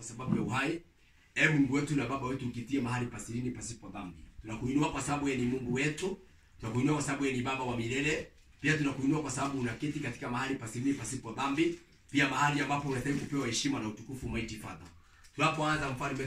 kwa sababu ya uhai. Mungu wetu na Baba wetu, ukitie mahali pasirini pasipo dhambi. Tunakuinua kwa sababu yeye ni Mungu wetu. Tunakuinua kwa sababu yeye ni Baba wa milele. Pia tunakuinua kwa sababu unaketi katika mahali pasirini pasipo dhambi. Pia mahali ambapo unastahili kupewa heshima na utukufu, Mighty Father. Tunapoanza mfalme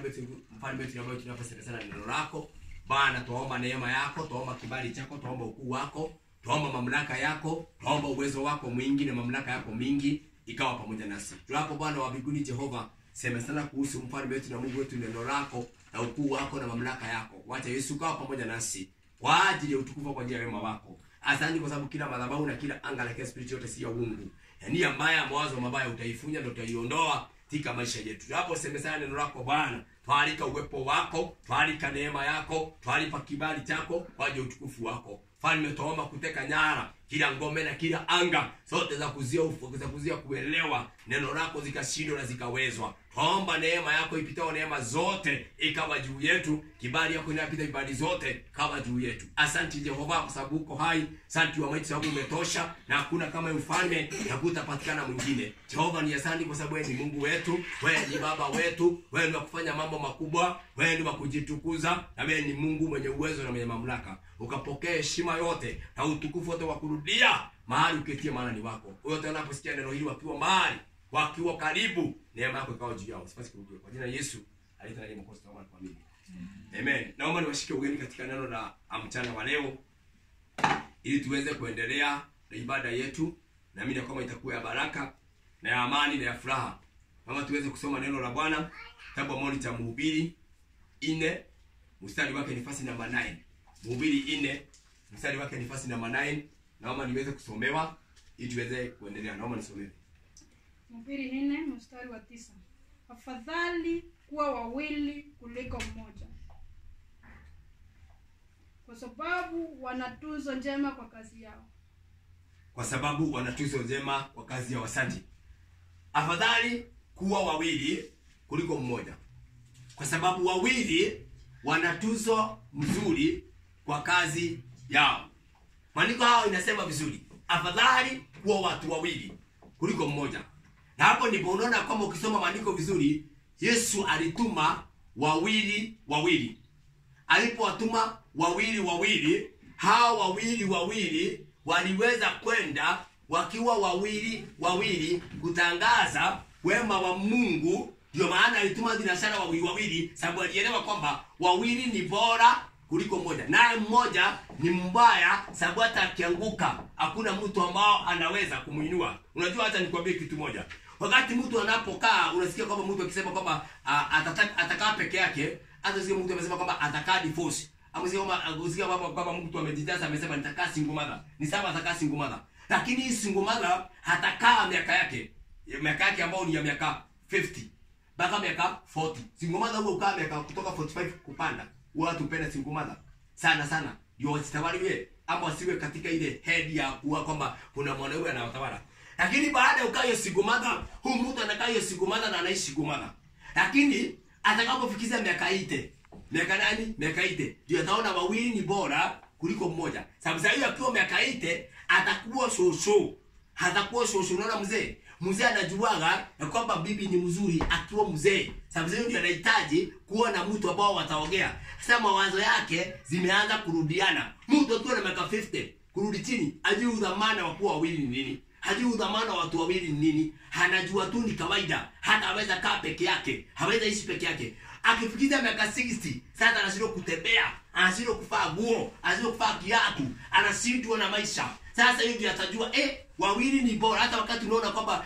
wetu ambaye tunaposema sana neno lako, Bwana, tuomba neema yako, tuomba kibali chako, tuomba ukuu wako, tuomba mamlaka yako, tuomba uwezo wako mwingi na mamlaka yako mingi ikawa pamoja nasi. Tunapo Bwana wa mbinguni Jehova, sema sana kuhusu mfalme wetu na Mungu wetu, neno lako na ukuu wako na mamlaka yako. Wacha Yesu kawa pamoja nasi kwa ajili ya utukufu kwa ajili ya wema wako. Asante kwa sababu kila madhabahu na kila anga la kila spirit yote si ya uungu. Yaani mbaya, mawazo mabaya utaifunya na utaiondoa katika maisha yetu. Hapo semesana neno lako Bwana, twalika uwepo wako, twalika neema yako, twalipa kibali chako kwa ajili ya utukufu wako. Falme, tuomba kuteka nyara kila ngome na kila anga zote za kuzia kuelewa neno lako zikashindwa na zikawezwa. Tuomba neema yako ipitao neema zote ikawa juu yetu, kibali yako inapita ibadi zote kama juu yetu. Asante Jehova kwa sababu uko hai. Asante wa maiti sababu umetosha na hakuna kama mfalme na hutapatikana mwingine. Jehova ni asante kwa sababu wewe ni Mungu wetu, wewe ni Baba wetu, wewe ni wa kufanya mambo makubwa, wewe ni wa kujitukuza, na wewe ni Mungu mwenye uwezo na mwenye mamlaka. Ukapokea heshima yote na utukufu wote wa kurudia mahali uketie, maana ni wako. Wote wanaposikia neno hili wakiwa mahali, wakiwa karibu, neema yako ikawa juu yao. Sipasi kurudia. Kwa jina la Yesu aliye na mkosi wa familia. Amen. Naomba niwashike ugeni katika neno la mchana wa leo ili tuweze kuendelea na ibada yetu, na mimi kama itakuwa ya baraka na ya amani na ya furaha. Kama tuweze kusoma neno la Bwana, kitabu cha Mhubiri 4 mstari wake ni nafasi namba 9. Mhubiri 4 mstari wake ni nafasi namba 9. Naomba niweze kusomewa ili tuweze kuendelea. Naomba nisomewe. Mhubiri 4 mstari wa 9. Afadhali kuwa wawili kuliko mmoja, kwa sababu wana tuzo njema kwa kazi yao. Kwa sababu wana tuzo njema kwa kazi yao. Asante. Afadhali kuwa wawili kuliko mmoja, kwa sababu wawili wana tuzo mzuri kwa kazi yao. Maandiko hao inasema vizuri, afadhali kuwa watu wawili kuliko mmoja. Na hapo ndipo unaona kama ukisoma maandiko vizuri, Yesu alituma wawili. Alipowatuma wawili, hao wawili waliweza kwenda wakiwa wawili kutangaza wema wa Mungu. Ndio maana alituma dinashara wawili, sababu alielewa kwamba wawili ni bora kuliko mmoja, naye mmoja ni mbaya, sababu hata akianguka hakuna mtu ambao anaweza kumuinua. Unajua, hata nikwambie kitu moja, wakati mtu anapokaa unasikia kwamba mtu akisema kwamba atakaa peke yake, hata sio mtu amesema kwamba atakaa divorce, amesikia kwamba mtu amejijaza amesema nitakaa single mother, ni sawa atakaa single mother, lakini hii single mother hatakaa miaka yake ambao ni ya miaka 50 mpaka miaka 40. Single mother huo ukaa miaka kutoka 45 kupanda. Watu penda single mother sana ndio wasitawaliwe ama wasiwe katika ile head ya kuwa kwamba kuna mwanaume anawatawala. Lakini baada ya ukayo single mother, huyu mtu anakaa hiyo single mother na anaishi single mother, lakini atakapofikisha miaka 80, miaka 80 ndio ataona wawili ni bora kuliko mmoja. Sababu sasa hiyo akiwa miaka 80 atakuwa shosho. Unaona mzee anajuaga na kwamba bibi ni mzuri akiwa mzee. Sababu hiyo ndio anahitaji kuwa na mtu ambao wataongea. Sasa mawazo yake zimeanza kurudiana. Mtu akiwa na miaka 50 kurudi chini, hajui udhamana wa kuwa wawili ni nini, hajui udhamana wa watu wawili ni nini. Anajua tu ni kawaida, hata aweza kaa peke yake, haweza ishi peke yake. Akifikia miaka 60, sasa anashindwa kutembea, anashindwa kuvaa nguo, anashindwa kuvaa kiatu, anashindwa na maisha. Sasa hivi atajua wawili ni bora. Hata wakati unaona kwamba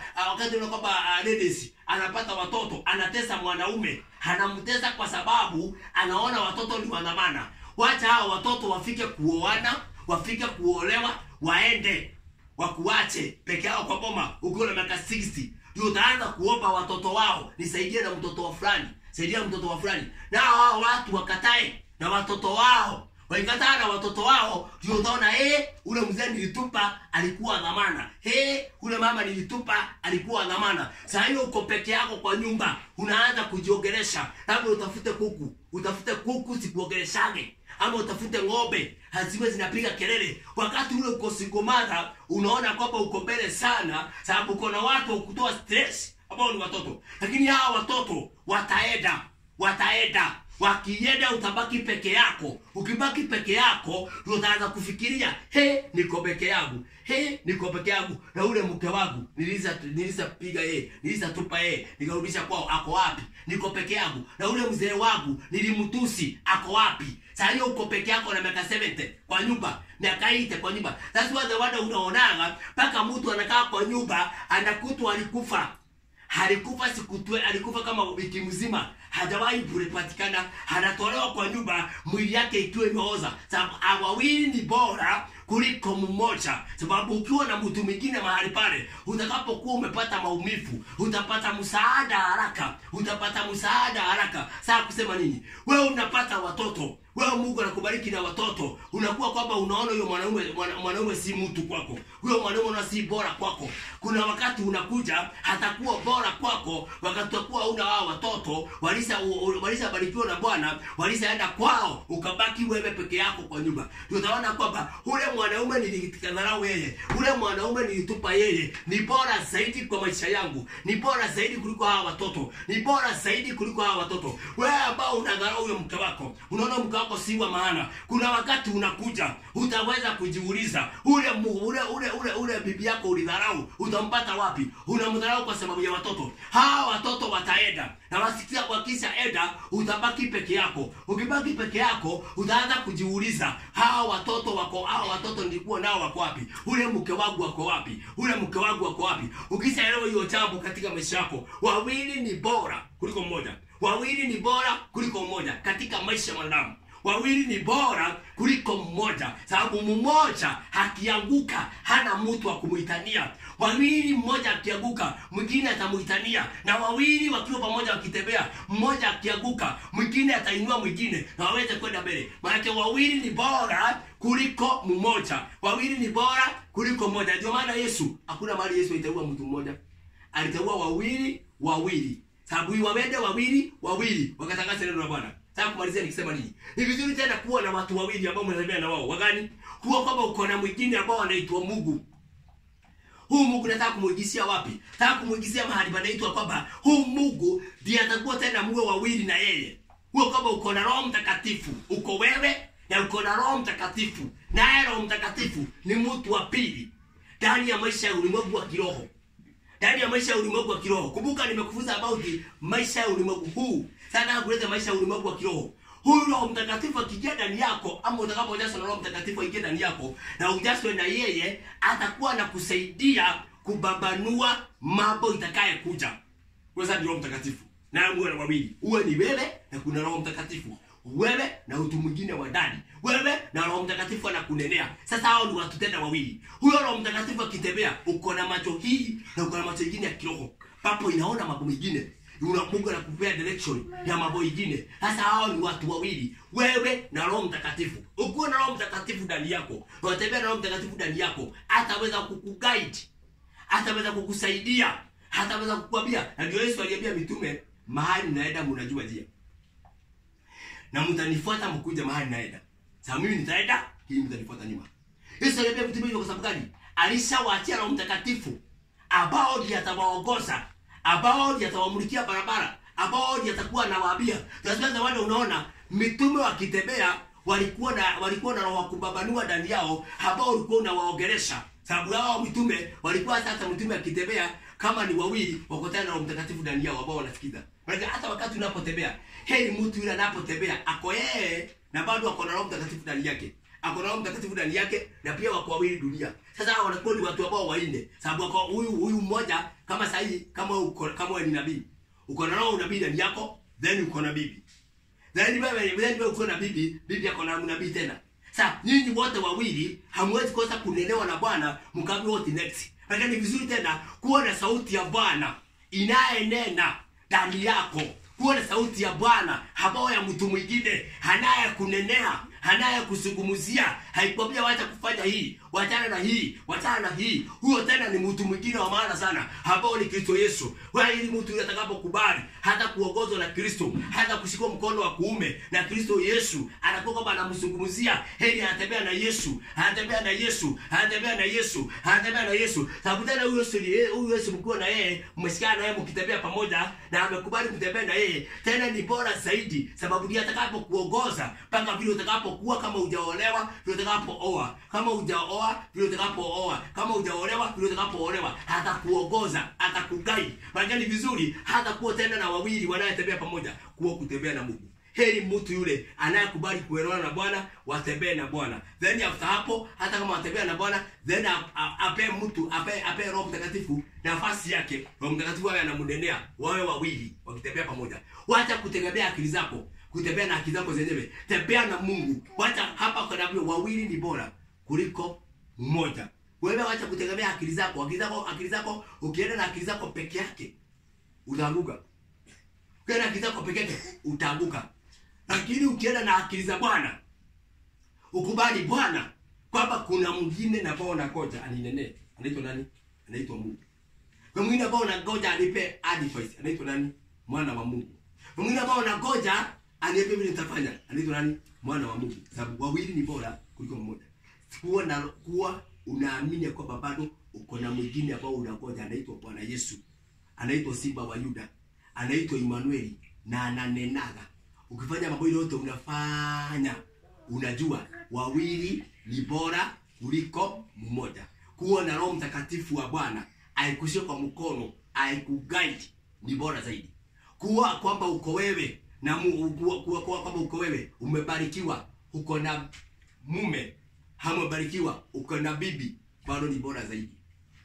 ladies anapata watoto, anatesa mwanaume, anamtesa kwa sababu anaona watoto ni wadhamana. Wacha hao watoto wafike kuoana, wafike kuolewa, waende wakuache peke yao kwa boma. Ukiwa na miaka 60 ndio utaanza kuomba watoto wao, nisaidie na mtoto wa fulani, saidia mtoto wa fulani. Na hao watu wakatae na watoto wao, waikataa na watoto wao, ndio utaona ule mzee nilitupa alikuwa dhamana, ule mama nilitupa alikuwa dhamana. Sasa hiyo uko peke yako kwa nyumba, unaanza kujiogelesha. Labda utafute kuku sikuogeleshage, ama utafute ng'ombe haziwe zinapiga kelele. Wakati ule uko single mother, unaona kwamba uko mbele sana, sababu uko na watu kutoa stress ambao ni watoto. Lakini hawa watoto wataenda. Wakienda utabaki peke yako. Ukibaki peke yako ndio utaanza kufikiria, niko peke yangu. Niko peke yangu. Na ule mke wangu nilizapiga nilizatupa nikarudisha kwao, ako wapi? Niko peke yangu. Na ule mzee wangu nilimtusi, ako wapi? Sasa hiyo uko peke yako na miaka 70 kwa nyumba, miaka 8 kwa nyumba. That's why the wonder unaonaga paka mtu anakaa kwa nyumba anakutwa alikufa. Alikufa alikufa kama wiki mzima, hajawahi kupatikana, anatolewa kwa nyumba, mwili yake ikiwa imeoza. Sababu wawili ni bora kuliko mmoja. Sababu ukiwa na mtu mwingine mahali pale, utakapokuwa umepata maumivu, utapata msaada haraka. Sasa kusema nini? Wewe unapata watoto, wewe Mungu anakubariki na watoto, unakuwa kwamba unaona huyo mwanaume si mtu kwako, huyo mwanaume si bora kwako. Kuna wakati unakuja hatakuwa bora kwako, wakati utakuwa una wao watoto walishaparikiwa na Bwana, walishaenda kwao, ukabaki wewe peke yako kwa nyumba. Utaona kwamba ule mwanaume nilikadharau yeye, ule mwanaume nilitupa yeye, ni bora zaidi kwa maisha yangu, ni bora zaidi kuliko hawa watoto, ni bora zaidi kuliko hawa watoto. Wewe ambao unadharau huyo mke wako, unaona mke wako si wa maana, kuna wakati unakuja utaweza kujiuliza, ule bibi yako ulidharau, utampata wapi? Unamdharau kwa sababu ya watoto. Hawa watoto wataenda, na wasikia wakishaenda utabaki peke yako. Ukibaki peke yako utaanza kujiuliza, hawa watoto nilikuwa nao wako wapi? Ule mke wangu wako wapi? Ukishaelewa hiyo jambo katika maisha yako, wawili ni bora kuliko mmoja katika maisha ya mwanadamu. Wawili ni bora kuliko mmoja, sababu mmoja akianguka hana mtu wa kumuitania. Wawili, mmoja akianguka mwingine atamuitania, na wawili wakiwa pamoja wakitembea, mmoja akianguka mwingine atainua mwingine na waweze kwenda mbele. Maana wawili ni bora kuliko mmoja. Ndio maana Yesu, hakuna mahali Yesu aliteua mtu mmoja, aliteua wawili. Sababu wawende wawili wakatangaza neno la Bwana. Sasa kumalizia nikisema nini? Ni vizuri tena kuwa na watu wawili ambao mnatembea na wao. Wagani? Kuwa kwamba uko na mwingine ambao anaitwa Mungu. Huu Mungu nataka kumuigisia wapi? Nataka kumuigisia mahali panaitwa kwamba huu Mungu ndiye atakuwa tena muwe wawili na yeye. Huo kwamba uko na Roho Mtakatifu, uko wewe na uko na Roho Mtakatifu. Na Roho Mtakatifu ni mtu wa pili ndani ya maisha ya ulimwengu wa kiroho. Kumbuka nimekufunza about maisha ya ulimwengu huu. Sasa kuleta maisha ya ulimwengu wa kiroho. Huyu Roho Mtakatifu akija ndani yako, ama utakapojazwa na Roho Mtakatifu akija ndani yako na ujazwe na yeye, atakuwa na kusaidia kubambanua mambo itakaye kuja. Kwa sababu Roho Mtakatifu na Mungu na wawili. Uwe ni wewe na kuna Roho Mtakatifu. Wewe na mtu mwingine wa ndani. Wewe na Roho Mtakatifu anakunenea. Sasa hao ni watu tena wawili. Huyo Roho Mtakatifu akitembea, uko na macho hii na uko na macho mengine ya kiroho. Papo inaona mambo mengine. Mungu anakupea direction ya mambo mengine. Sasa hao ni watu wawili. Wewe na Roho Mtakatifu. Uko na Roho Mtakatifu ndani yako. Unatembea na Roho Mtakatifu ndani yako. Ataweza kukuguide. Ataweza kukusaidia. Ataweza kukuambia. Na ndio Yesu aliambia mitume, mahali naenda mnajua njia. Na mtanifuata mkuje mahali naenda. Sasa mimi nitaenda, hii mtanifuata nyuma. Yesu aliambia mitume hivyo kwa sababu gani? Alishawaachia Roho Mtakatifu ambao ndiye atawaongoza, ambao ndiye atawamulikia barabara, ambao ndiye atakuwa anawaambia. Sasa wale unaona mitume wakitembea walikuwa na roho kubabanua ndani yao, ambao walikuwa unawaongelesha. Sababu hao mitume walikuwa sasa mtume akitembea kama ni wawili wakutana na Roho Mtakatifu ndani yao ambao wanasikiza. Maana hata wakati unapotembea, mtu yule anapotembea ako yeye na bado ako na Roho Mtakatifu ndani yake. Ako na Roho Mtakatifu ndani yake na pia wako wawili dunia. Sasa hao wanakuwa ni watu ambao waine. Sababu kwa huyu mmoja kama sahihi kama wewe ni nabii. Uko na roho nabii ndani yako, then uko na bibi. Then wewe uko na bibi yako na nabii tena. Sasa nyinyi wote wawili hamwezi kosa kunelewa na Bwana mkabi wote next. Lakini ni vizuri tena kuwa na sauti ya Bwana inayenena ndani yako. Kuwa na sauti ya Bwana ambao ya mtu mwingine anaye kunenea, anaye kusungumzia, haikwambia wacha kufanya hii, wachana na hii. Huyo tena ni mtu mwingine wa maana sana ambao ni Kristo Yesu. Wewe ili mtu atakapokubali hata kuongozwa na Kristo, hata kushikwa mkono wa kuume na Kristo Yesu, anakuwa kama anamzungumzia. Heri anatembea na Yesu, anatembea na Yesu, anatembea na Yesu, anatembea na Yesu. Sababu tena huyu Yesu mkuu na yeye mmeshikana na yeye mkitembea pamoja na amekubali kutembea na yeye, tena ni bora zaidi, sababu ndiye atakapokuongoza mpaka vile utakapokuwa, kama hujaolewa vile utakapooa, kama hujaoa vile utakapooa, kama hujaolewa vile utakapoolewa. Atakuongoza, atakuguide. Maana ni vizuri hata kuwa tena na wawili wanayetembea pamoja, kuwa kutembea na Mungu. Heri mtu yule anayekubali kuelewana na Bwana, watembee na Bwana. Then after hapo, hata kama watembea na Bwana, then ape Roho Mtakatifu nafasi yake. Roho Mtakatifu awe anamnenea, wawe wawili wakitembea pamoja. Wacha kutegemea akili zako, kutembea na akili zako zenyewe. Tembea na Mungu. Wacha hapa kwa sababu wawili ni bora kuliko mmoja. Wewe wacha kutegemea akili zako. Akili zako ukienda na akili zako peke yake utaanguka. Ukienda na akili zako peke yake utaanguka. Lakini ukienda na akili za Bwana, ukubali Bwana kwamba kuna mwingine na bao na koja aninene. Anaitwa nani? Anaitwa Mungu. Kwa mwingine ambao unangoja anipe advice, anaitwa nani? Mwana wa Mungu. Mwingine ambao unangoja anipe vile nitafanya, anaitwa nani? Mwana wa Mungu. Sababu wawili ni bora kuliko mmoja. Kuwa unaamini kwamba bado uko na mwingine ambao unangoja, anaitwa Bwana Yesu. Anaitwa Simba wa Yuda. Anaitwa Emmanuel na ananenaga. Ukifanya mambo yote unafanya, unajua wawili ni bora kuliko mmoja. Kuwa na Roho Mtakatifu wa Bwana aikushie kwa mkono, aikuguide, ni bora zaidi. Kuwa kwamba uko wewe na kuwa kwamba uko wewe umebarikiwa, uko na mume, hamebarikiwa, uko na bibi, bado ni bora zaidi.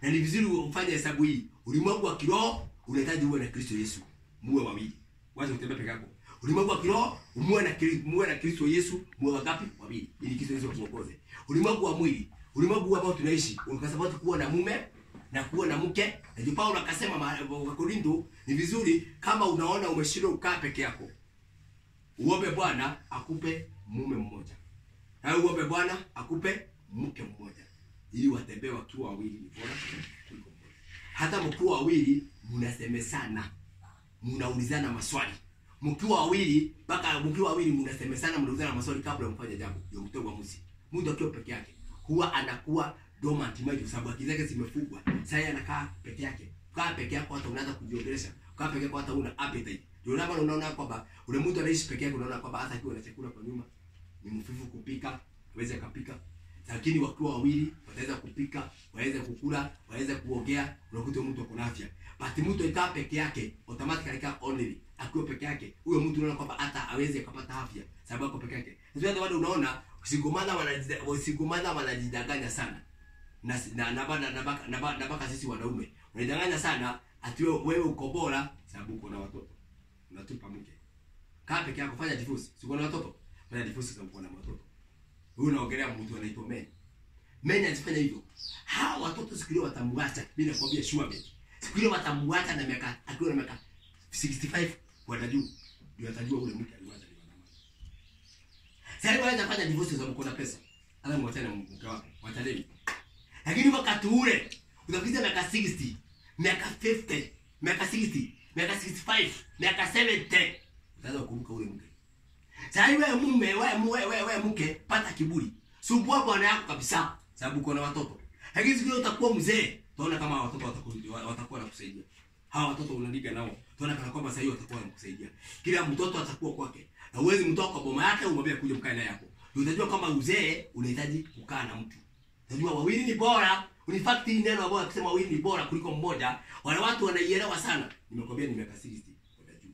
Na ni vizuri ufanye hesabu hii. Ulimwengu wa kiroho unahitaji uwe na Kristo Yesu, muwe wawili. Wacha kutembea peke yako. Ulimwengu wa kiroho muwe na Kristo Yesu, muwe wangapi? Wawili. Ili Kristo Yesu akuongoze. Ulimwengu wa mwili, ulimwengu ambao tunaishi, unakasabati kuwa na mume na kuwa na mke. Ndio Paulo akasema kwa Korinto, ni vizuri kama unaona umeshindwa ukaa peke yako, uombe Bwana akupe mume mmoja. Na uombe Bwana akupe mke mmoja. Ili watembee wakiwa wawili ni bora kuliko mmoja. Hata mkiwa wawili mnasemesana, mnaulizana maswali. Mkiwa wawili mnasemesana, mnaulizana maswali kabla mfanye jambo. Ndio mtoe uamuzi. Mtu akiwa peke yake huwa anakuwa dormant mind kwa sababu akili zake zimefungwa. Sasa anakaa peke yake. Kaa peke yako hata unaanza kujiongelesha. Kaa peke yako hata una appetite. Ndio unaona kwamba ule mtu anaishi peke yake, unaona kwamba hata akiwa na chakula kwa nyuma ni mfifu kupika, aweze kupika. Lakini wakiwa wawili wataweza kupika, waweze kukula, waweze kuongea, unakuta mtu ako na afya. But mtu ikaa peke yake, automatically kaa only. Akiwa peke yake, huyo mtu unaona kwamba hata aweze kupata afya sababu ako peke yake. Ndio watu unaona usikumana wanajidanganya sana. Na baka sisi wanaume unajidanganya sana ati wewe uko bora sababu uko na watoto. Unatupa mke. Kaa peke yako, fanya divorce. Siko na watoto. Fanya divorce sababu uko na watoto. Wewe unaongelea mtu anaitwa men. Men anafanya hivyo. Hao watoto siku ile watamwacha, bila kuambia sure bet. Siku ile watamwacha na miaka akiwa na miaka 65 kwenda juu. Ndio atajua ule mke aliwacha ni wanama. Sasa wewe unafanya divorce sababu uko na pesa. Hata mwachane mke wako, mwachane. Lakini wakati ule utafikia miaka 60, miaka 50, miaka 60, miaka 65, miaka 70, utaanza kukumbuka ule mke. Sasa wewe mume, wewe mke, pata kiburi. Sumbua bwana yako kabisa sababu uko na watoto. Lakini siku hiyo utakuwa mzee, utaona kama watoto watakuwa nakusaidia. Hawa watoto unaliga nao, utaona kana kwamba sasa hiyo watakuwa nakusaidia. Kila mtoto atakuwa kwake. Na uwezi mtoka kwa boma yake umwambie kuja mkae naye hapo. Utajua kama uzee unahitaji kukaa na mtu. Utajua wawili ni bora. In fact hii neno ambalo akisema wawili ni bora kuliko mmoja, wale watu wanaielewa sana. Nimekwambia ni miaka 60 kwenda juu.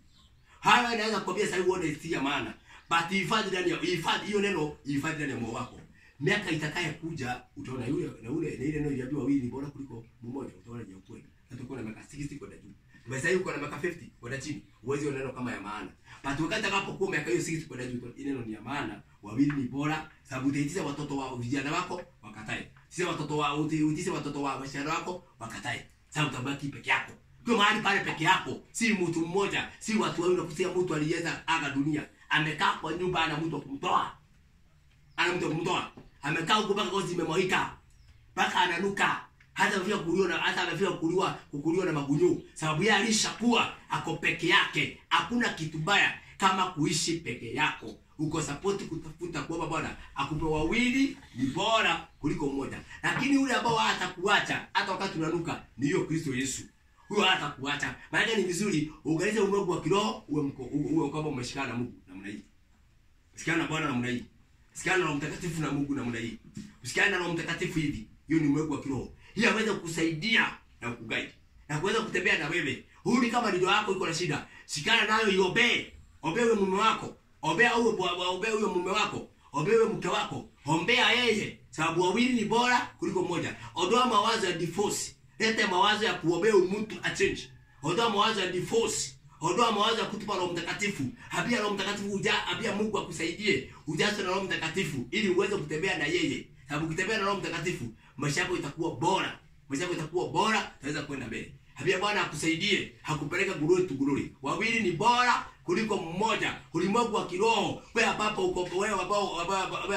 Hawa inaweza kukwambia sasa uone si ya maana. But hifadhi hiyo neno, hifadhi ndani ya moyo wako. Miaka itakaye kuja utaona yule na ile neno iliambiwa wawili ni bora kuliko mmoja, utaona je ukweli. Hata uko na miaka 60 kwenda juu. Sasa hiyo uko na miaka 50 kwenda chini, uwezi neno kama ya maana. But wakati atakapokuwa miaka hiyo 60 kwenda juu, ile neno ni ya maana, wawili ni bora, sababu utaitiza watoto wao vijana wako wakatae. Sisi watoto wao utaitiza watoto wao vijana wako wakatae. Sasa utabaki peke yako. Kwa mahali pale peke yako, si mtu mmoja, si watu wawili unakusia mtu aliyeza aga dunia. Amekaa kwa nyumba ana mtu kumtoa. Ana mtu kumtoa. Amekaa huko mpaka ngozi imemwagika. Mpaka ananuka. hata amefika kukuliwa na magunyu, sababu yeye alishakuwa ako peke yake. Hakuna kitu baya kama kuishi peke yako. Uko support kutafuta kuomba Bwana akupe wawili ni bora kuliko mmoja. Lakini yule ambao hatakuacha hata wakati unanuka ni hiyo Kristo Yesu. Huyo hatakuacha. Maana ni vizuri uunganishe ulimwengu wa kiroho uwe kama umeshikana na Mungu namna hii. Usikana na Bwana namna hii. Usikana na Roho Mtakatifu na Mungu namna hii. Usikana na Roho Mtakatifu hivi. Hiyo ni ulimwengu wa kiroho. Hii inaweza kukusaidia na kukuguide. Na kuweza kutembea na wewe. Huyu kama ndio yako iko na shida, shikana nayo iombe. Ombea mume wako. Ombea huyo mume wako. Ombea mke wako. Ombea yeye. Sababu wawili ni bora kuliko mmoja. Ondoa mawazo ya divorce. Leta mawazo ya kuombea mtu achange. Ondoa mawazo ya divorce. Ondoa mawazo ya kutupa Roho Mtakatifu. Habia Roho Mtakatifu habia Mungu akusaidie. Ujazwe na Roho Mtakatifu ili uweze kutembea na yeye. Sababu ukitembea na Roho Mtakatifu, maisha yako itakuwa bora. Maisha yako itakuwa bora, utaweza kwenda mbele. Habia Bwana akusaidie, hakupeleka gururi tu gururi. Wawili ni bora kuliko mmoja. Ulimwengu wa kiroho, wewe ambapo uko wewe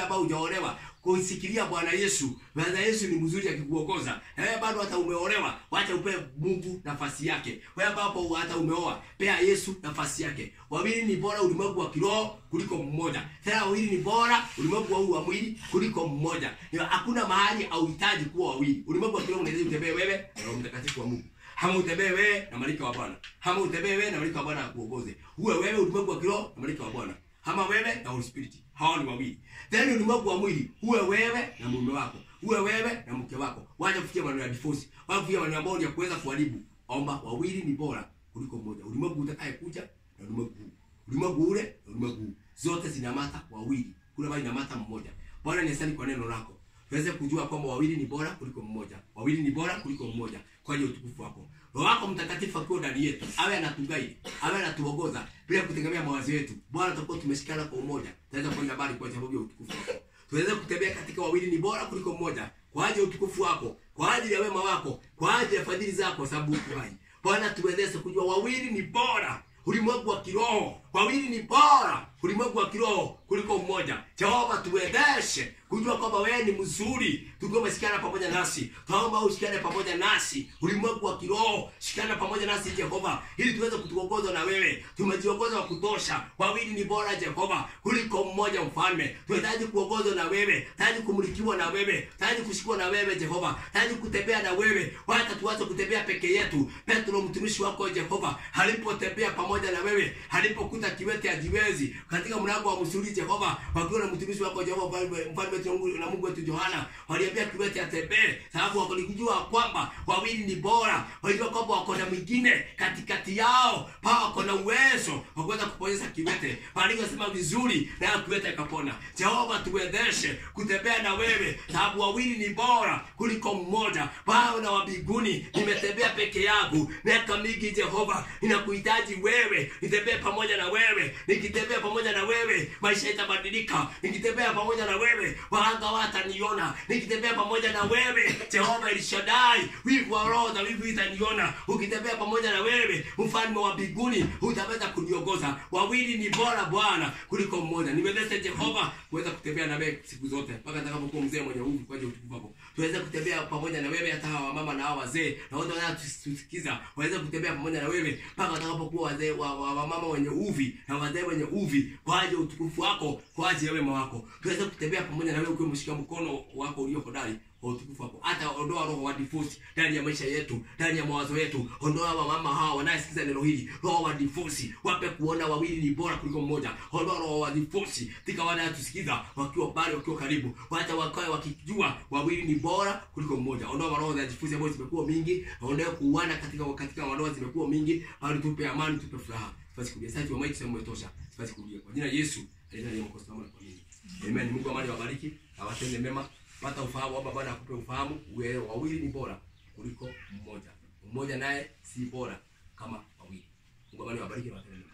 ambao hujaolewa, kusikilia Bwana Yesu. Bwana Yesu ni mzuri akikuongoza. Na wewe bado hata umeolewa, wacha upe Mungu nafasi yake. Wewe ambapo hata umeoa, pea Yesu nafasi yake. Wawili ni bora ulimwengu wa kiroho kuliko mmoja. Tena wawili ni bora ulimwengu wa mwili kuliko mmoja. Hakuna mahali hauhitaji kuwa wawili. Ulimwengu wa kiroho unaweza kutembea wewe na Roho Mtakatifu wa Mungu. Hama utembee wewe na malaika wa Bwana. Hama utembee wewe na malaika wa Bwana akuongoze. Uwe wewe ulimwengu wa kiroho na malaika wa Bwana. Hama wewe na Holy Spirit. Hao ni wawili. Then ulimwengu wa mwili, uwe wewe na mume wako. Uwe wewe na mke wako. Wacha kufikia maneno ya divorce. Wacha kufikia maneno ambayo ya kuweza kuharibu. Omba wawili ni bora kuliko mmoja. Ulimwengu utakayekuja na ulimwengu huu. Ulimwengu ule na ulimwengu huu. Zote zinamata wawili. Kuna bali inamata mmoja. Bwana ni asante kwa neno lako. Tuweze kujua kwamba wawili ni bora kuliko mmoja. Wawili ni bora kuliko mmoja. Kwa hiyo utukufu wako. Roho wako Mtakatifu akiwa ndani yetu, awe anatuguide, awe anatuongoza bila kutegemea mawazo yetu. Bwana, tutakuwa tumeshikana kwa umoja. Tutaweza kwenda mbali kwa sababu ya utukufu wako. Tuweze kutembea katika wawili ni bora kuliko mmoja kwa ajili ya utukufu wako, kwa ajili ya wema wako, kwa ajili ya fadhili zako sababu uko hai. Bwana, tuwezeshe kujua wawili ni bora ulimwengu wa kiroho. Wawili ni bora ulimwengu wa kiroho kuliko mmoja. Jehova, tuwezeshe kujua kwamba wewe ni mzuri. Tukiwa umeshikana pamoja nasi, tunaomba ushikane pamoja nasi. Ulimwengu wa kiroho, shikana pamoja nasi Jehova, ili tuweze kutuongoza na wewe. Tumejiongoza wa kutosha. Wawili ni bora Jehova kuliko mmoja mfalme. Tunahitaji kuongozwa na wewe, tunahitaji kumulikiwa na wewe, tunahitaji kushikwa na wewe Jehova, tunahitaji kutembea na wewe. Wacha tuache kutembea peke yetu. Petro mtumishi wako Jehova, alipotembea pamoja na wewe, alipokuta kiwete hajiwezi katika mlango wa msuri Jehova, wakiwa na mtumishi wako Jehova mfalme na Mungu wetu Yohana, waliambia kiwete atembee, sababu walijua kwamba wawili ni bora. Walijua kwamba wako na mwingine katikati yao, wako na uwezo wa kuweza kuponyesha kiwete. Walisema vizuri na kiwete akapona. Jehova, tuwezeshe kutembea na wewe, sababu wawili ni bora kuliko mmoja. Bwana na wa mbinguni, nimetembea peke yangu miaka mingi Jehova, ninakuhitaji wewe, nitembee pamoja na wewe. Nikitembea pamoja na wewe, maisha yatabadilika. Nikitembea pamoja na wewe, wahanga wataniona. Nikitembea pamoja na wewe, Jehova El Shaddai, wivu wa roho na wivu itaniona. Ukitembea pamoja na wewe, mfalme wa mbinguni, utaweza kuniongoza. Wawili ni bora Bwana kuliko mmoja. Niwezeshe Jehova kuweza kutembea na wewe siku zote mpaka nitakapokuwa mzee mwenye nguvu kwa ajili ya utukufu wako. Tuweze kutembea pamoja na wewe, hata hawa mama na hawa wazee na wote wanatusikiza waweze kutembea pamoja na wewe mpaka watakapokuwa wazee wa mama wenye uvi na wazee wenye uvi kwa ajili ya utukufu wako, kwa ajili ya wema wako. Tuweze kutembea pamoja na wewe ukiwa umeshika mkono wako ulio hodari kwa utukufu wako. Hata ondoa roho wa divorce ndani ya maisha yetu, ndani ya mawazo yetu. Ondoa mama hawa wanayesikiza neno hili, roho wa divorce, wape kuona wawili ni bora kuliko mmoja. Ondoa roho wa divorce tika wanatusikiza wakiwa bali wakiwa karibu, wacha wakae wakijua wawili ni bora kuliko mmoja. Ondoa roho za divorce ambazo zimekuwa mingi, ondoa kuuana katika ndoa zimekuwa mingi, bali tupe amani, tupe furaha. Basi kudia sasa wa maiki sema umetosha. Basi kudia kwa jina Yesu aliye mkosi na kwa mimi. Amen. Mungu amani wabariki, awatende mema. Pata ufahamu, Baba Bwana akupe ufahamu. Wewe wawili ni bora kuliko mmoja. Mmoja naye si bora kama wawili. Mungu amani wabariki na awatende mema.